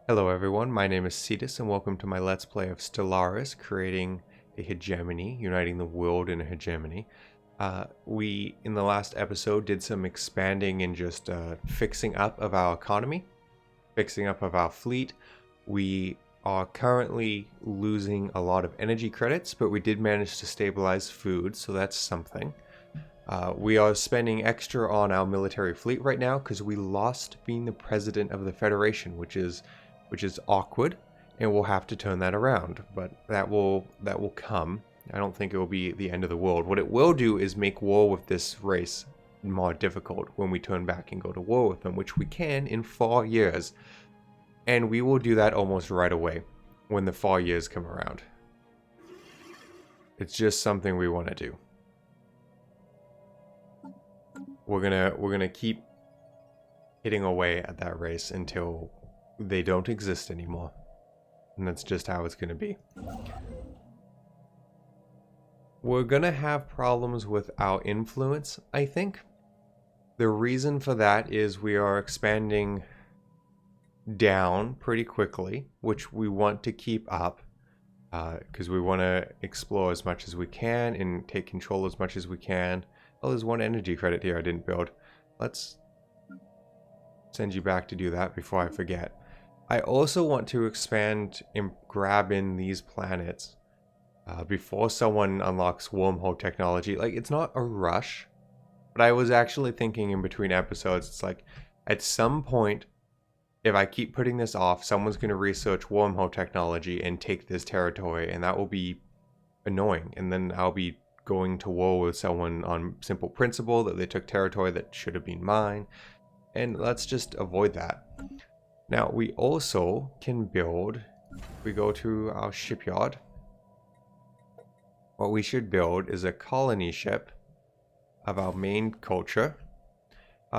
Hello everyone, my name is Cetus and welcome to my Let's Play of Stellaris, creating a hegemony, uniting the world in a hegemony. We, in the last episode, did some expanding and just fixing up of our economy, fixing up of our fleet. We are currently losing a lot of energy credits, but we did manage to stabilize food, so that's something. We are spending extra on our military fleet right now because we lost being the president of the Federation, which is awkward, and we'll have to turn that around. But that will come. I don't think it will be the end of the world. What it will do is make war with this race more difficult when we turn back and go to war with them, which we can in 4 years. And we will do that almost right away when the 4 years come around. It's just something we want to do. We're gonna keep hitting away at that race until they don't exist anymore. And that's just how it's gonna be. We're gonna have problems with our influence, I think. The reason for that is we are expanding down pretty quickly, which we want to keep up, because we want to explore as much as we can and take control as much as we can. Oh, there's one energy credit here I didn't build. Let's send you back to do that before I forget. I also want to expand and grab in these planets before someone unlocks wormhole technology. Like, it's not a rush, but I was actually thinking in between episodes, it's like, at some point, if I keep putting this off, someone's going to research wormhole technology and take this territory, and that will be annoying. And then I'll be going to war with someone on simple principle that they took territory that should have been mine. And let's just avoid that. Now, we also can build, if we go to our shipyard, what we should build is a colony ship of our main culture,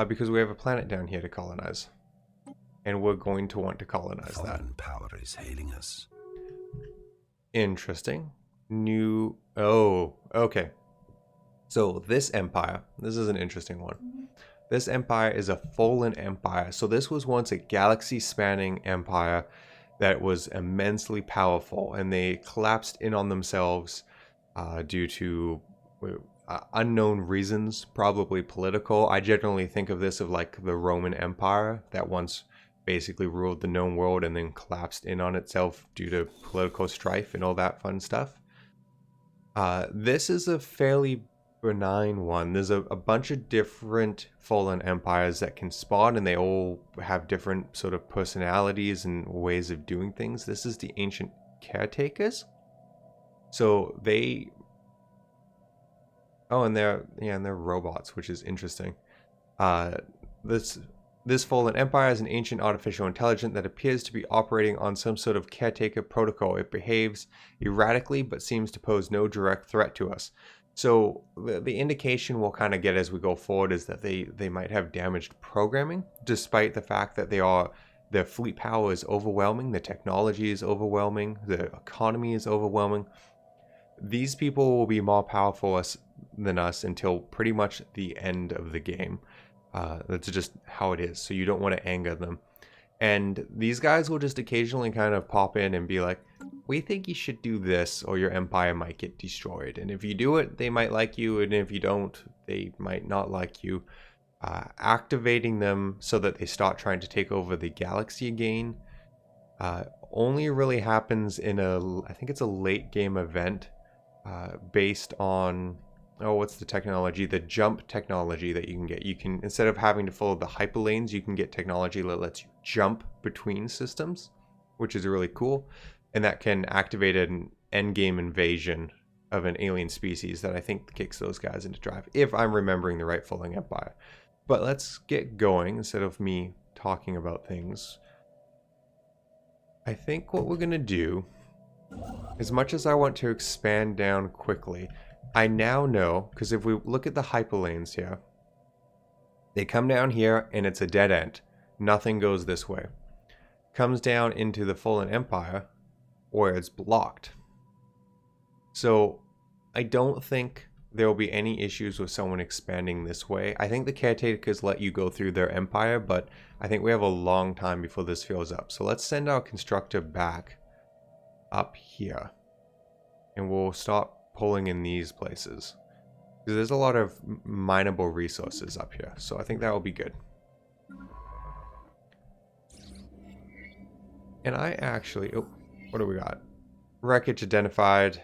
because we have a planet down here to colonize. And we're going to want to colonize that. Foreign power is hailing us. Interesting. New... Oh, okay. So this empire, this is an interesting one. This empire is a fallen empire. So this was once a galaxy-spanning empire that was immensely powerful, and they collapsed in on themselves due to unknown reasons, probably political. I generally think of this of like the Roman Empire that once basically ruled the known world and then collapsed in on itself due to political strife and all that fun stuff. This is a fairly benign one. There's a bunch of different fallen empires that can spawn, and they all have different sort of personalities and ways of doing things. This is the ancient caretakers. So they... Oh, and they're robots, which is interesting. This fallen empire is an ancient artificial intelligence that appears to be operating on some sort of caretaker protocol. It behaves erratically but seems to pose no direct threat to us. So the indication we'll kind of get as we go forward is that they might have damaged programming, despite the fact that their fleet power is overwhelming, the technology is overwhelming, the economy is overwhelming. These people will be more powerful than us until pretty much the end of the game. That's just how it is, so you don't want to anger them. And these guys will just occasionally kind of pop in and be like, we think you should do this or your empire might get destroyed. And if you do it, they might like you, and if you don't, they might not like you. Activating them so that they start trying to take over the galaxy again only really happens in I think it's a late game event based on... Oh, what's the technology? The jump technology that you can get. You can, instead of having to follow the hyperlanes, you can get technology that lets you jump between systems, which is really cool. And that can activate an endgame invasion of an alien species that I think kicks those guys into drive, if I'm remembering the right Falling Empire. But let's get going instead of me talking about things. I think what we're going to do, as much as I want to expand down quickly, I now know, because if we look at the hyperlanes here, they come down here and it's a dead end. Nothing goes this way. Comes down into the Fallen Empire where it's blocked. So I don't think there will be any issues with someone expanding this way. I think the caretakers let you go through their empire, but I think we have a long time before this fills up. So let's send our constructor back up here, and we'll start pulling in these places. Because there's a lot of mineable resources up here, so I think that will be good. And I actually, oh, what do we got? Wreckage identified.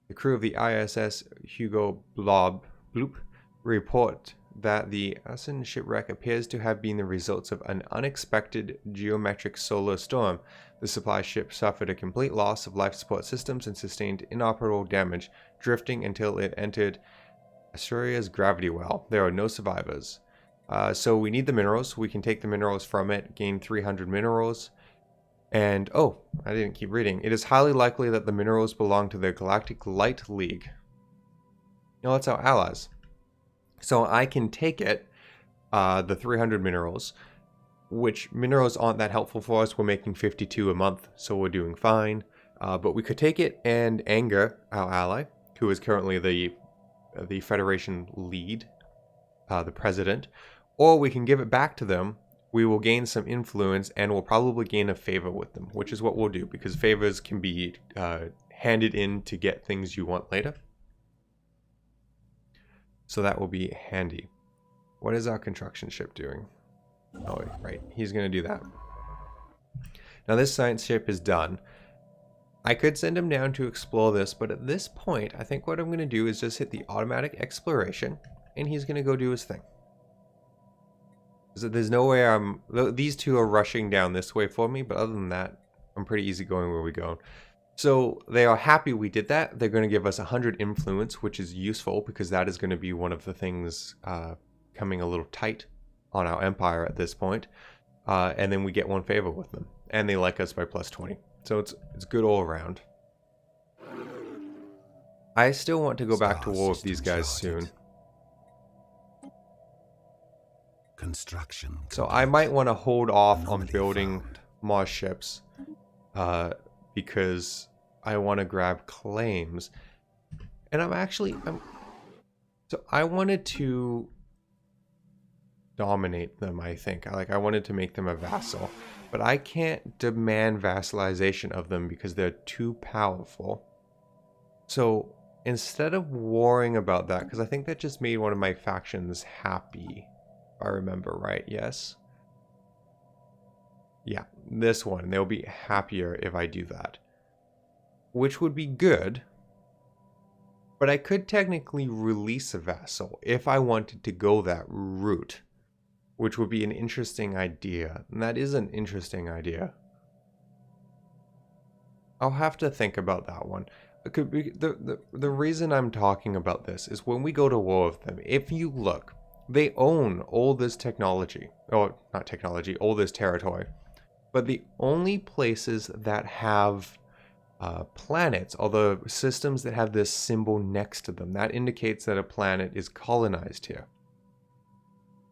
The crew of the ISS Hugo Bloop report that the Asin shipwreck appears to have been the results of an unexpected geometric solar storm. The supply ship suffered a complete loss of life support systems and sustained inoperable damage, drifting until it entered Asturia's gravity well. There are no survivors. So we need the minerals. We can take the minerals from it, gain 300 minerals. And, oh, I didn't keep reading. It is highly likely that the minerals belong to the Galactic Light League. No, that's our allies. So I can take it, the 300 minerals, which minerals aren't that helpful for us. We're making 52 a month, so we're doing fine. But we could take it and anger our ally, who is currently the Federation lead, the president, or we can give it back to them. We will gain some influence and we'll probably gain a favor with them, which is what we'll do, because favors can be handed in to get things you want later. So that will be handy. What is our construction ship doing? Oh, right. He's going to do that. Now this science ship is done. I could send him down to explore this, but at this point, I think what I'm going to do is just hit the automatic exploration, and he's going to go do his thing. So there's no way these two are rushing down this way for me, but other than that, I'm pretty easy going where we go. So they are happy we did that. They're going to give us 100 influence, which is useful because that is going to be one of the things coming a little tight on our empire at this point. And then we get one favor with them, and they like us by plus 20. So it's good all around. I still want to go back to war with these guys soon. Construction. So I might want to hold off on building more ships because I want to grab claims. And so I wanted to dominate them, I think. I wanted to make them a vassal, but I can't demand vassalization of them because they're too powerful. So instead of worrying about that, because I think that just made one of my factions happy. If I remember right, yes? Yeah, this one. They'll be happier if I do that. Which would be good. But I could technically release a vassal if I wanted to go that route. Which would be an interesting idea. And that is an interesting idea. I'll have to think about that one. The reason I'm talking about this is when we go to war with them, if you look, they own all this technology, or not technology, all this territory. But the only places that have planets are the systems that have this symbol next to them. That indicates that a planet is colonized here.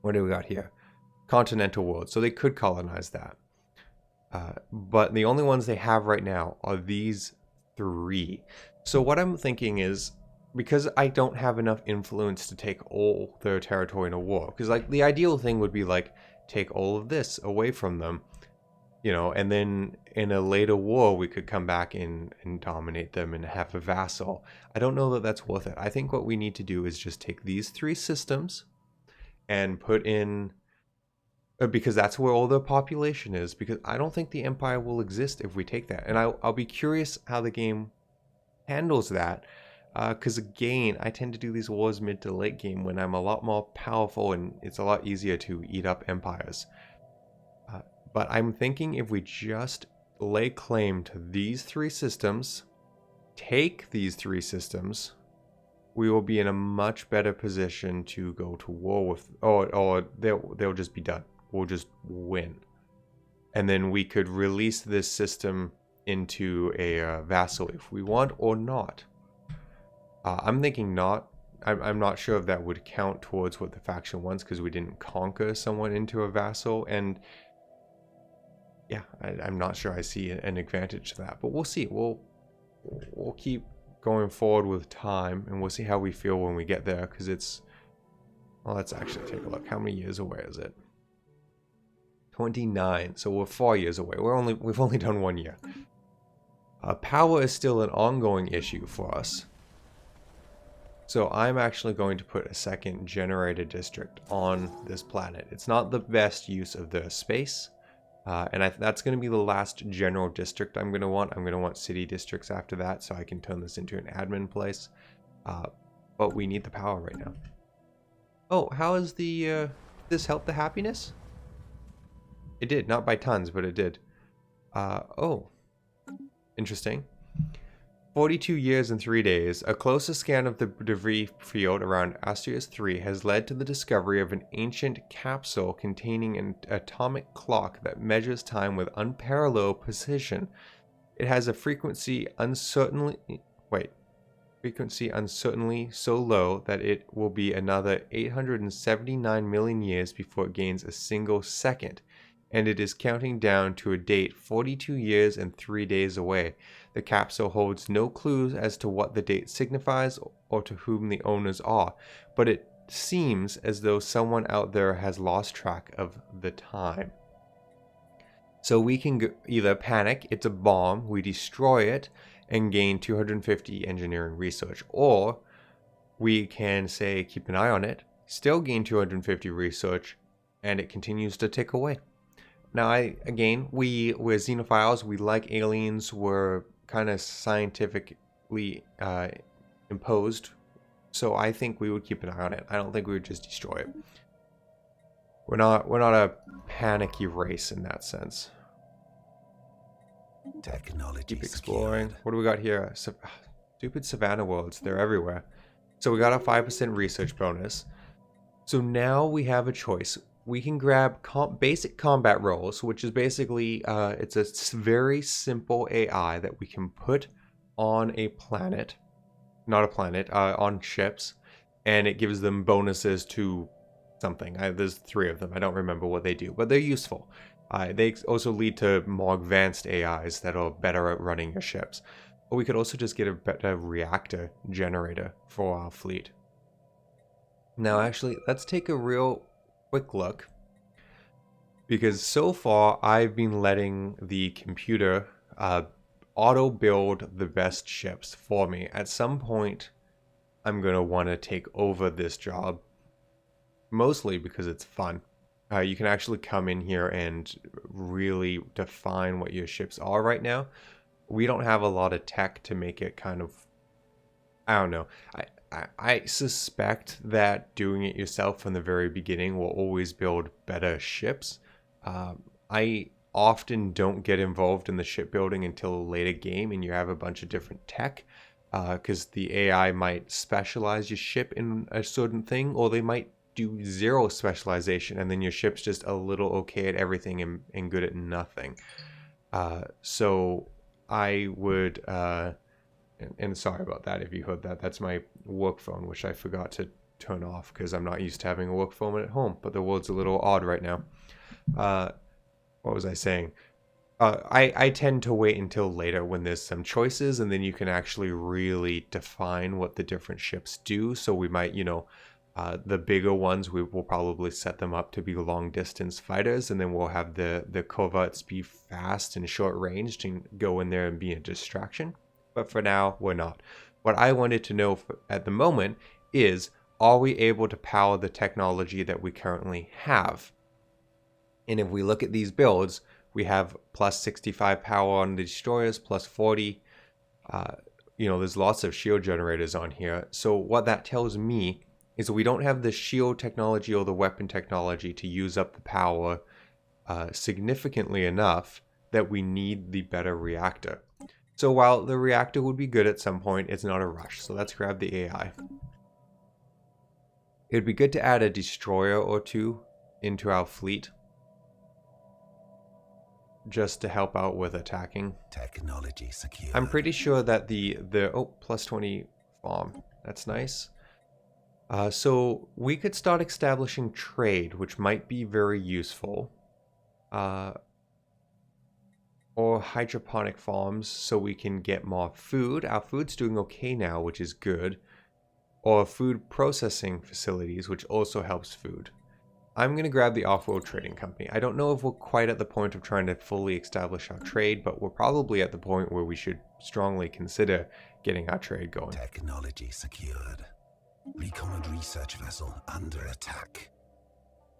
What do we got here? Continental world. So they could colonize that. But the only ones they have right now are these three. So what I'm thinking is, because I don't have enough influence to take all their territory in a war, because the ideal thing would be take all of this away from them, and then in a later war we could come back in and dominate them and have a vassal. I don't know that that's worth it. I think what we need to do is just take these three systems and put in, because that's where all the population is, because I don't think the empire will exist if we take that. And I'll be curious how the game handles that. Because again, I tend to do these wars mid to late game when I'm a lot more powerful and it's a lot easier to eat up empires. But I'm thinking if we just lay claim to these three systems, take these three systems, we will be in a much better position to go to war with, or they'll just be done. We'll just win. And then we could release this system into a vassal if we want or not. I'm thinking not. I'm not sure if that would count towards what the faction wants because we didn't conquer someone into a vassal. And yeah, I'm not sure I see an advantage to that. But we'll see. We'll keep going forward with time, and we'll see how we feel when we get there, because it's... Well, let's actually take a look. How many years away is it? 29. So we're 4 years away. We've only done 1 year. Power is still an ongoing issue for us. So I'm actually going to put a second generator district on this planet. It's not the best use of the space. That's going to be the last general district I'm going to want. I'm going to want city districts after that, so I can turn this into an admin place. But we need the power right now. Oh, how is the... this help the happiness? It did, not by tons, but it did. Oh. Interesting. 42 years and 3 days, a closer scan of the debris field around Asturias 3 has led to the discovery of an ancient capsule containing an atomic clock that measures time with unparalleled precision. It has a frequency uncertainly so low that it will be another 879 million years before it gains a single second. And it is counting down to a date 42 years and 3 days away. The capsule holds no clues as to what the date signifies or to whom the owners are, but it seems as though someone out there has lost track of the time. So we can either panic, it's a bomb, we destroy it, and gain 250 engineering research, or we can say keep an eye on it, still gain 250 research, and it continues to tick away. Now, we're xenophiles, we like aliens, we're kind of scientifically imposed, so I think we would keep an eye on it. I don't think we would just destroy it. We're not a panicky race in that sense. Technology Keep exploring. secured. What do we got here? Stupid savannah worlds, they're everywhere. So we got a 5% research bonus. So now we have a choice. We can grab basic combat roles, which is basically, it's a very simple AI that we can put on a planet, not a planet, on ships, and it gives them bonuses to something. There's 3 of them. I don't remember what they do, but they're useful. They also lead to more advanced AIs that are better at running your ships. Or we could also just get a better reactor generator for our fleet. Now, actually, let's take a real quick look, because so far I've been letting the computer auto build the best ships for me. At some point I'm going to want to take over this job, mostly because it's fun. You can actually come in here and really define what your ships are right now. We don't have a lot of tech to make it kind of, I don't know. I suspect that doing it yourself from the very beginning will always build better ships. I often don't get involved in the shipbuilding until a later game and you have a bunch of different tech, because the AI might specialize your ship in a certain thing, or they might do 0 specialization and then your ship's just a little okay at everything and good at nothing. So I would... And sorry about that if you heard that. That's my work phone, which I forgot to turn off because I'm not used to having a work phone at home. But the world's a little odd right now. What was I saying? I tend to wait until later when there's some choices, and then you can actually really define what the different ships do. So we might, the bigger ones, we will probably set them up to be long distance fighters, and then we'll have the corvettes be fast and short ranged and go in there and be a distraction. But for now, we're not. What I wanted to know at the moment is, are we able to power the technology that we currently have? And if we look at these builds, we have plus 65 power on the destroyers, plus 40. There's lots of shield generators on here. So what that tells me is we don't have the shield technology or the weapon technology to use up the power significantly enough that we need the better reactor. So while the reactor would be good at some point, it's not a rush. So let's grab the AI. It would be good to add a destroyer or 2 into our fleet, just to help out with attacking. Technology secure. I'm pretty sure that the plus 20 farm. That's nice. So we could start establishing trade, which might be very useful. or hydroponic farms so we can get more food. Our food's doing okay now, which is good. Or food processing facilities, which also helps food. I'm going to grab the off-world trading company. I don't know if we're quite at the point of trying to fully establish our trade, but we're probably at the point where we should strongly consider getting our trade going. Technology secured. Recon and research vessel under attack.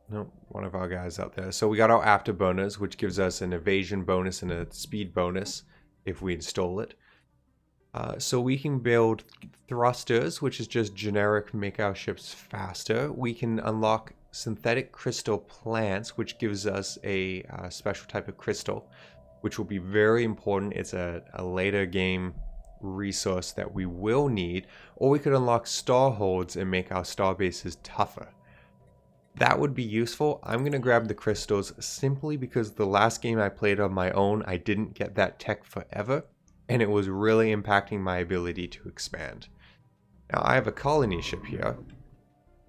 No, one of our guys out there. So we got our afterburners, which gives us an evasion bonus and a speed bonus if we install it. So we can build thrusters, which is just generic make our ships faster. We can unlock synthetic crystal plants, which gives us a special type of crystal, which will be very important. It's a later game resource that we will need. Or we could unlock star holds and make our star bases tougher. That would be useful. I'm going to grab the crystals simply because the last game I played on my own, I didn't get that tech forever, and it was really impacting my ability to expand. Now I have a colony ship here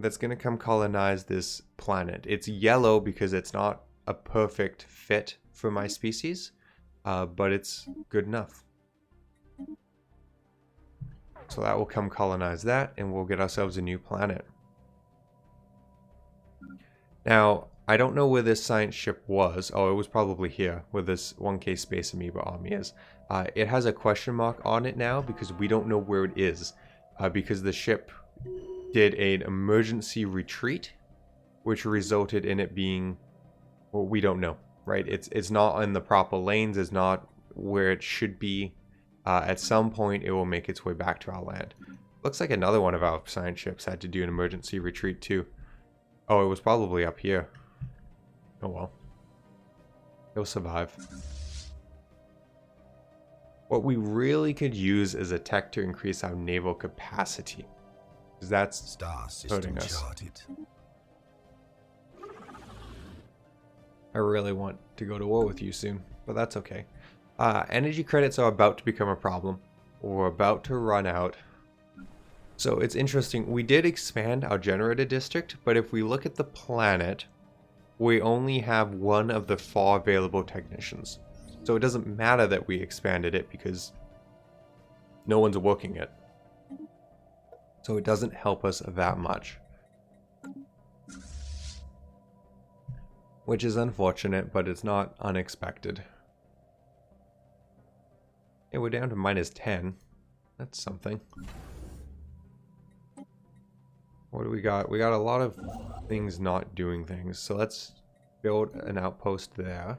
that's going to come colonize this planet. It's yellow because it's not a perfect fit for my species, but it's good enough. So that will come colonize that, and we'll get ourselves a new planet. Now, I don't know where this science ship was. Oh, it was probably here, where this 1K Space Amoeba army is. It has a question mark on it now because we don't know where it is. Because the ship did an emergency retreat, which resulted in it being, well, we don't know, right? It's not in the proper lanes. It's not where it should be. At some point, it will make its way back to our land. Looks like another one of our science ships had to do an emergency retreat too. Oh, it was probably up here. Oh well. It'll survive. What we really could use is a tech to increase our naval capacity. Because that's Star system hurting us. charted. I really want to go to war with you soon, but that's okay. Energy credits are about to become a problem. We're about to run out. So it's interesting, we did expand our generator district, but if we look at the planet, we only have one of the 4 available technicians. So it doesn't matter that we expanded it because no one's working it. So it doesn't help us that much. Which is unfortunate, but it's not unexpected. Hey, we're down to -10. That's something. What do we got? We got a lot of things not doing things. So let's build an outpost there.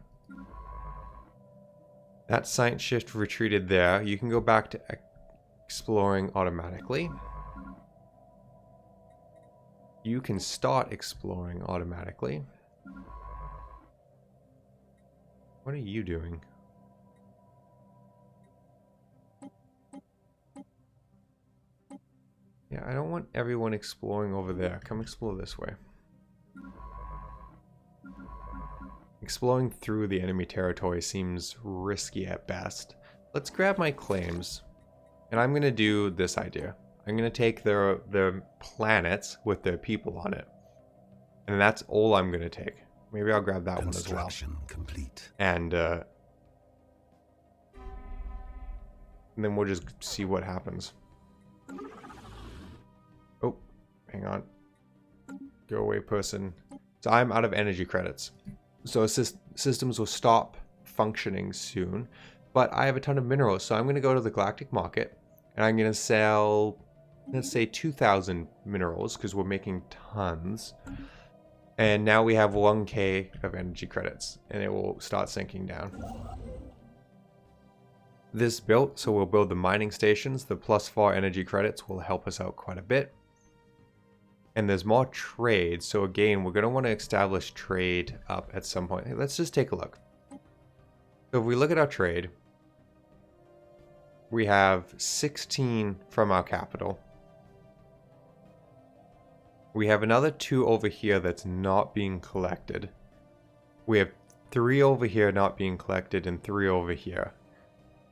That science shift retreated there. You can go back to exploring automatically. You can start exploring automatically. What are you doing? Yeah, I don't want everyone exploring over there. Come explore this way. Exploring through the enemy territory seems risky at best. Let's grab my claims. And I'm going to do this idea. I'm going to take their planets with their people on it. And that's all I'm going to take. Maybe I'll grab that one as well. Construction complete. And then we'll just see what happens. Oh, hang on. Go away, person. So I'm out of energy credits. So systems will stop functioning soon. But I have a ton of minerals, so I'm going to go to the galactic market. And I'm going to sell, let's say, 2,000 minerals, because we're making tons. And now we have 1K of energy credits, and it will start sinking down. This built, so we'll build the mining stations. The +4 energy credits will help us out quite a bit. And there's more trade, so again, we're going to want to establish trade up at some point. Hey, let's just take a look. So if we look at our trade, we have 16 from our capital. We have another 2 over here that's not being collected. We have 3 over here not being collected and 3 over here.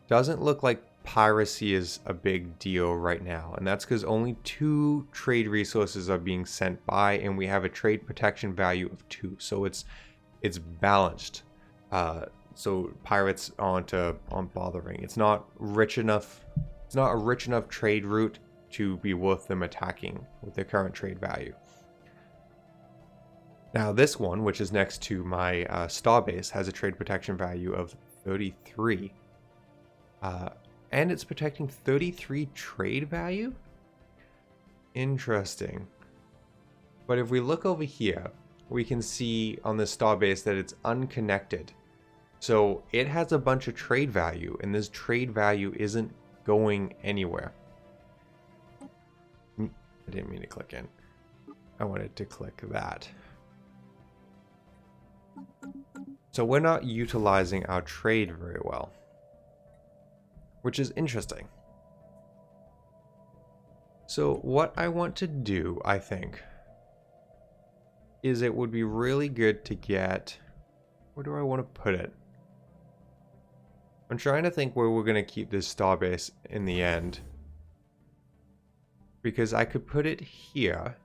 Doesn't look like piracy is a big deal right now, and that's because only 2 trade resources are being sent by, and we have a trade protection value of 2, so it's balanced. so pirates aren't bothering. It's not rich enough. It's not a rich enough trade route to be worth them attacking with their current trade value. Now this one, which is next to my starbase, has a trade protection value of 33. And it's protecting 33 trade value? Interesting. But if we look over here, we can see on this starbase that it's unconnected. So it has a bunch of trade value, and this trade value isn't going anywhere. I didn't mean to click in. I wanted to click that. So we're not utilizing our trade very well, which is interesting. So what I want to do, I think, is it would be really good to get... Where do I want to put it? I'm trying to think where we're going to keep this starbase in the end. Because I could put it here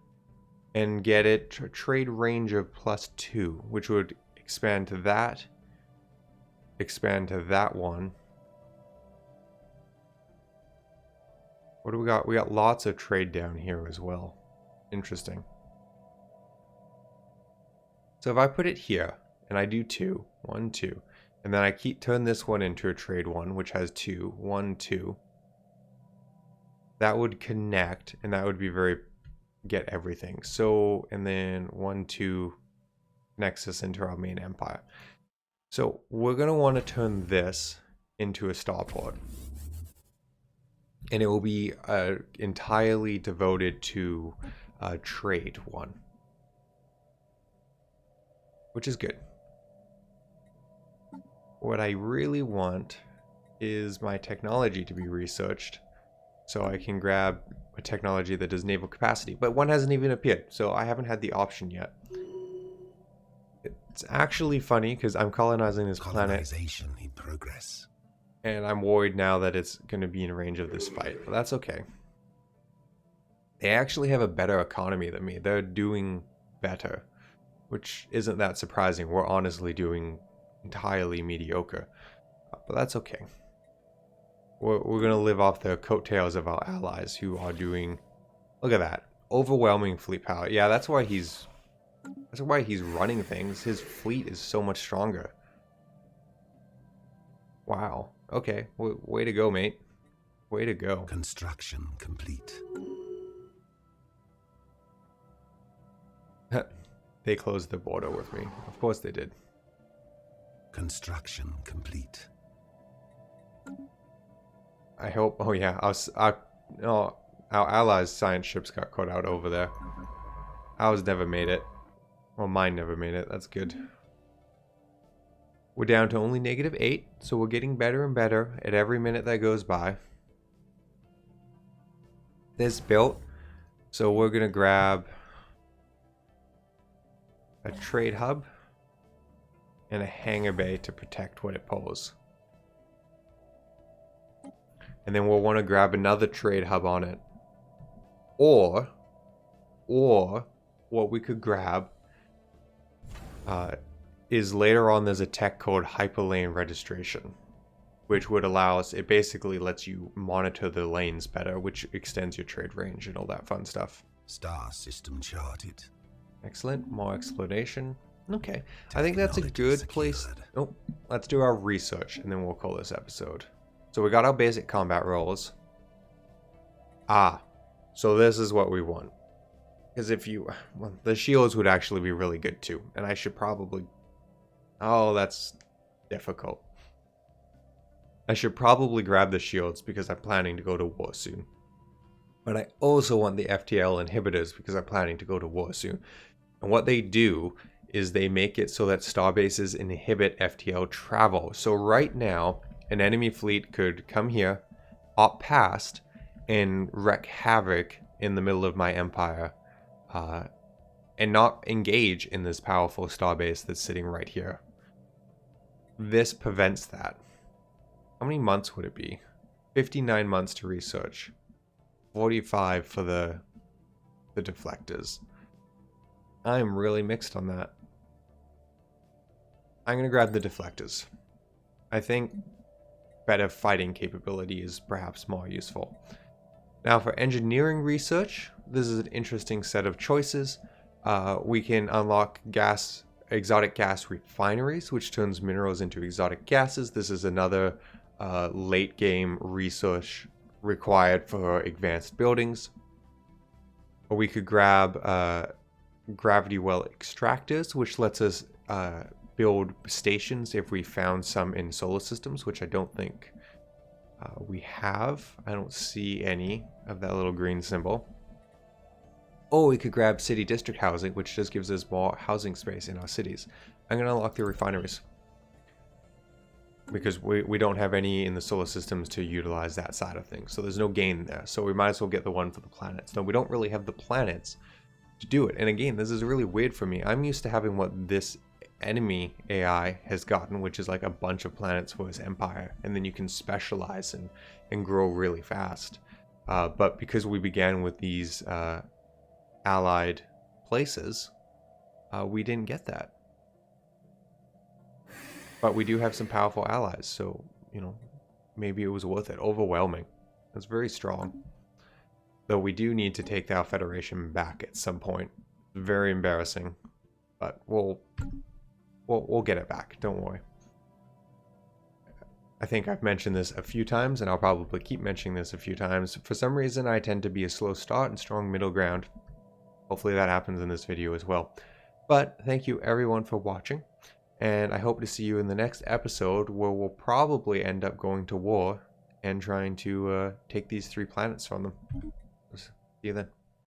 and get it a trade range of +2, which would expand to that one. What do we got? We got lots of trade down here as well. Interesting. So if I put it here, and I do 2, 1, 2, and then I turn this one into a trade 1, which has 2, 1, 2. That would connect, and that would be get everything. So, and then 1, 2 connects us into our main empire. So we're going to want to turn this into a starport. And it will be entirely devoted to trade 1. Which is good. What I really want is my technology to be researched, so I can grab a technology that does naval capacity. But one hasn't even appeared, so I haven't had the option yet. It's actually funny because I'm colonizing this planet. Colonization in progress. And I'm worried now that it's going to be in range of this fight. But that's okay. They actually have a better economy than me. They're doing better, which isn't that surprising. We're honestly doing entirely mediocre. But that's okay. We're going to live off the coattails of our allies who are doing... Look at that. Overwhelming fleet power. Yeah, that's why he's running things. His fleet is so much stronger. Wow. Okay. Way to go, mate. Way to go. Construction complete. They closed the border with me. Of course they did. Construction complete. I hope... Oh yeah, our allies' science ships got caught out over there. Ours never made it. Well, mine never made it. That's good. We're down to only -8, so we're getting better and better at every minute that goes by. This built, so we're gonna grab a trade hub and a hangar bay to protect what it pulls. And then we'll want to grab another trade hub on it. Or what we could grab is later on there's a tech called hyperlane registration, which would allow us, it basically lets you monitor the lanes better, which extends your trade range and all that fun stuff. Star system charted. Excellent. More exploration. Okay. I think that's a good place. Oh, let's do our research and then we'll call this episode. So we got our basic combat roles. So this is what we want. Because well, the shields would actually be really good too. And I should probably... Oh, that's difficult. I should probably grab the shields because I'm planning to go to war soon. But I also want the FTL inhibitors because I'm planning to go to war soon. And what they do is they make it so that starbases inhibit FTL travel. So right now, an enemy fleet could come here, hop past, and wreak havoc in the middle of my empire. And not engage in this powerful starbase that's sitting right here. This prevents that. How many months would it be? 59 months to research. 45 for the deflectors. I'm really mixed on that. I'm going to grab the deflectors. I think better fighting capability is perhaps more useful. Now for engineering research, this is an interesting set of choices. We can unlock exotic gas refineries, which turns minerals into exotic gases. This is another late game research required for advanced buildings. Or we could grab gravity well extractors, which lets us build stations if we found some in solar systems, which I don't think we have. I don't see any of that little green symbol. Or we could grab city district housing, which just gives us more housing space in our cities. I'm going to unlock the refineries, because we don't have any in the solar systems to utilize that side of things. So there's no gain there. So we might as well get the one for the planets. No, we don't really have the planets to do it. And again, this is really weird for me. I'm used to having what this enemy AI has gotten, which is like a bunch of planets for his empire. And then you can specialize and grow really fast. But because we began with these allied places, we didn't get that. But we do have some powerful allies, so, you know, maybe it was worth it. Overwhelming. It's very strong. Though we do need to take our Federation back at some point. Very embarrassing. But we'll get it back, don't worry. I think I've mentioned this a few times, and I'll probably keep mentioning this a few times. For some reason, I tend to be a slow start and strong middle ground. Hopefully that happens in this video as well. But thank you everyone for watching. And I hope to see you in the next episode, where we'll probably end up going to war and trying to take these 3 planets from them. See you then.